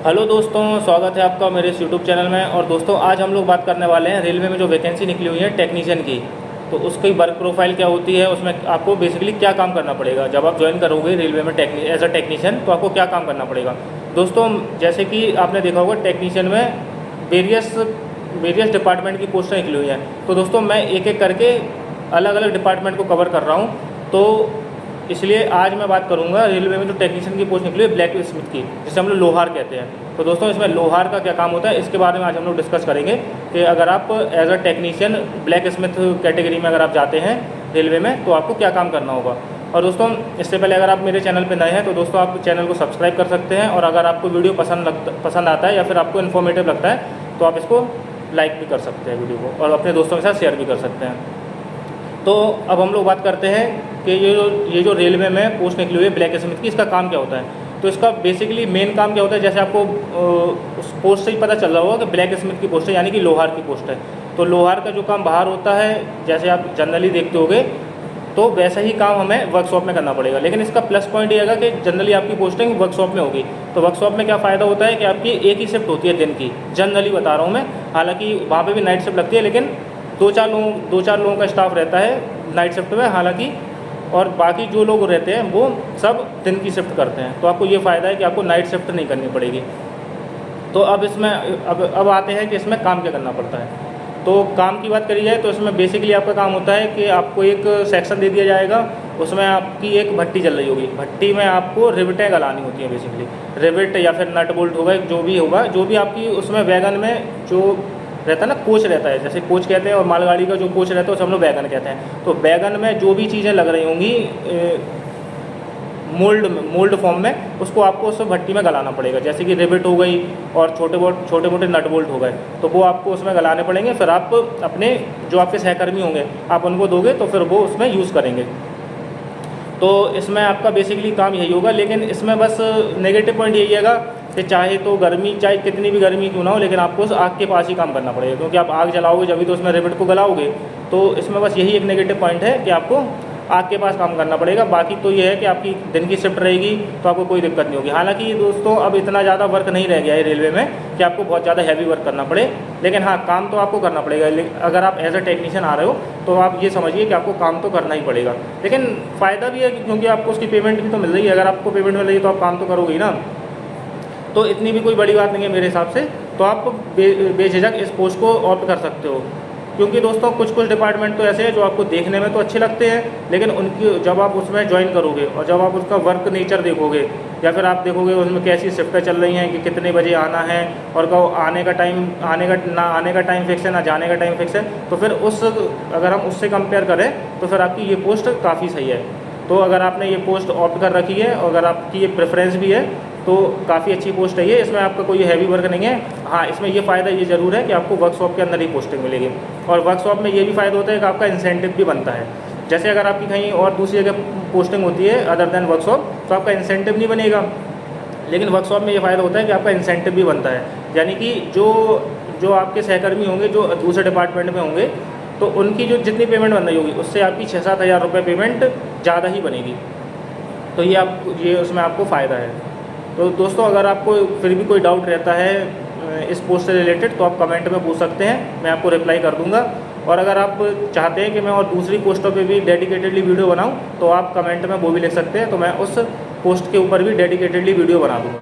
Hello दोस्तों, स्वागत है आपका मेरे इस यूट्यूब चैनल में। और दोस्तों आज हम लोग बात करने वाले हैं रेलवे में जो वैकेंसी निकली हुई है टेक्नीशियन की। तो उसकी वर्क प्रोफाइल क्या होती है, उसमें आपको बेसिकली क्या काम करना पड़ेगा जब आप ज्वाइन करोगे रेलवे में एज अ टेक्नीशियन, तो आपको क्या काम करना पड़ेगा। दोस्तों जैसे कि आपने देखा होगा टेक्नीशियन में वेरियस डिपार्टमेंट की पोस्टें निकली हुई हैं। तो दोस्तों मैं एक एक करके अलग अलग डिपार्टमेंट को कवर कर रहा हूँ। तो इसलिए आज मैं बात करूंगा रेलवे में जो टेक्नीशियन की पोस्ट निकली है ब्लैक स्मिथ की, जिसे हम लोग लोहार कहते हैं। तो दोस्तों इसमें लोहार का क्या काम होता है, इसके बारे में आज हम लोग डिस्कस करेंगे कि अगर आप as a technician blacksmith category में अगर आप जाते हैं रेलवे में तो आपको क्या काम करना होगा। और दोस्तों इससे पहले अगर आप मेरे चैनल पर नए हैं तो दोस्तों आप चैनल को सब्सक्राइब कर सकते हैं। और अगर आपको वीडियो पसंद आता है या फिर आपको इन्फॉर्मेटिव लगता है तो आप इसको लाइक भी कर सकते हैं वीडियो को, और अपने दोस्तों के साथ शेयर भी कर सकते हैं। तो अब हम लोग बात करते हैं कि ये जो रेलवे में पोस्ट निकली हुई है ब्लैक स्मिथ की, इसका काम क्या होता है। तो इसका बेसिकली मेन काम क्या होता है, जैसे आपको उस पोस्ट से ही पता चल रहा होगा कि ब्लैक स्मिथ की पोस्ट है, यानी कि लोहार की पोस्ट है। तो लोहार का जो काम बाहर होता है, जैसे आप जनरली देखते होगे, तो वैसा ही काम हमें वर्कशॉप में करना पड़ेगा। लेकिन इसका प्लस पॉइंट ये है कि जनरली आपकी पोस्टिंग वर्कशॉप में होगी। तो वर्कशॉप में क्या फ़ायदा होता है कि आपकी एक ही शिफ्ट होती है दिन की, जनरली बता रहा हूँ मैं। हालाँकि वहाँ पर भी नाइट शिफ्ट लगती है, लेकिन दो चार लोगों का स्टाफ रहता है नाइट शिफ्ट में हालांकि, और बाकी जो लोग रहते हैं वो सब दिन की शिफ्ट करते हैं। तो आपको ये फ़ायदा है कि आपको नाइट शिफ्ट नहीं करनी पड़ेगी। तो अब इसमें अब आते हैं कि इसमें काम क्या करना पड़ता है। तो काम की बात करी जाए तो इसमें बेसिकली आपका काम होता है कि आपको एक सेक्शन दे दिया जाएगा, उसमें आपकी एक भट्टी चल रही होगी। भट्टी में आपको रिविटें गलानी होती हैं, बेसिकली रिविट या फिर नट बोल्ट होगा, जो भी आपकी उसमें वैगन में जो रहता है ना, कोच रहता है, जैसे कोच कहते हैं, और मालगाड़ी का जो कोच रहता है उसे हम लोग वैगन कहते हैं। तो वैगन में जो भी चीज़ें लग रही होंगी मोल्ड फॉर्म में, उसको आपको उस भट्टी में गलाना पड़ेगा। जैसे कि रिबिट हो गई और छोटे मोटे नट बोल्ट हो गए, तो वो आपको उसमें गलाने पड़ेंगे। फिर आप अपने जो आपके सहकर्मी होंगे आप उनको दोगे तो फिर वो उसमें यूज़ करेंगे। तो इसमें आपका बेसिकली काम यही होगा। लेकिन इसमें बस नेगेटिव पॉइंट यही है कि चाहे कितनी भी गर्मी क्यों ना हो, लेकिन आपको उस आग के पास ही काम करना पड़ेगा, क्योंकि आप आग जलाओगे जब भी तो उसमें रिबिट को गलाओगे। तो इसमें बस यही एक नेगेटिव पॉइंट है कि आपको आग के पास काम करना पड़ेगा। बाकी तो ये है कि आपकी दिन की शिफ्ट रहेगी तो आपको कोई दिक्कत नहीं होगी। हालांकि दोस्तों अब इतना ज़्यादा वर्क नहीं रह गया है रेलवे में कि आपको बहुत ज़्यादा हैवी वर्क करना पड़े, लेकिन हाँ काम तो आपको करना पड़ेगा। अगर आप एज अ टेक्नीशियन आ रहे हो तो आप ये समझिए कि आपको काम तो करना ही पड़ेगा। लेकिन फ़ायदा भी है क्योंकि आपको उसकी पेमेंट भी तो मिल रही है। अगर आपको पेमेंट मिल रही है तो आप काम तो करोगे ही ना। तो इतनी भी कोई बड़ी बात नहीं है मेरे हिसाब से। तो आप बेझिझक इस पोस्ट को ऑप्ट कर सकते हो, क्योंकि दोस्तों कुछ डिपार्टमेंट तो ऐसे हैं जो आपको देखने में तो अच्छे लगते हैं, लेकिन उनकी जब आप उसमें ज्वाइन करोगे और जब आप उसका वर्क नेचर देखोगे, या फिर आप देखोगे उसमें कैसी शिफ्टें चल रही हैं, कि कितने बजे आना है और कब आने का टाइम फिक्स है ना जाने का टाइम फिक्स है, तो फिर अगर हम उससे कंपेयर करें तो फिर आपकी ये पोस्ट काफ़ी सही है। तो अगर आपने ये पोस्ट ऑप्ट कर रखी है और अगर आपकी ये प्रेफरेंस भी है तो काफ़ी अच्छी पोस्ट है ये। इसमें आपका कोई हैवी वर्क नहीं है। हाँ इसमें ये फ़ायदा ये ज़रूर है कि आपको वर्कशॉप के अंदर ही पोस्टिंग मिलेगी, और वर्कशॉप में ये भी फ़ायदा होता है कि आपका इंसेंटिव भी बनता है। जैसे अगर आपकी कहीं और दूसरी जगह पोस्टिंग होती है अदर दैन वर्कशॉप, तो आपका इंसेंटिव नहीं बनेगा, लेकिन वर्कशॉप में ये फ़ायदा होता है कि आपका इंसेंटिव भी बनता है। यानी कि जो आपके सहकर्मी होंगे जो दूसरे डिपार्टमेंट में होंगे, तो उनकी जो जितनी पेमेंट बन रही होगी उससे आपकी 6-7 हज़ार रुपये पेमेंट ज़्यादा ही बनेगी। तो ये उसमें आपको फ़ायदा है। तो दोस्तों अगर आपको फिर भी कोई डाउट रहता है इस पोस्ट से रिलेटेड तो आप कमेंट में पूछ सकते हैं, मैं आपको रिप्लाई कर दूंगा। और अगर आप चाहते हैं कि मैं और दूसरी पोस्टों पे भी डेडिकेटेडली वीडियो बनाऊं तो आप कमेंट में वो भी लिख सकते हैं, तो मैं उस पोस्ट के ऊपर भी डेडिकेटेडली वीडियो बना दूँगा।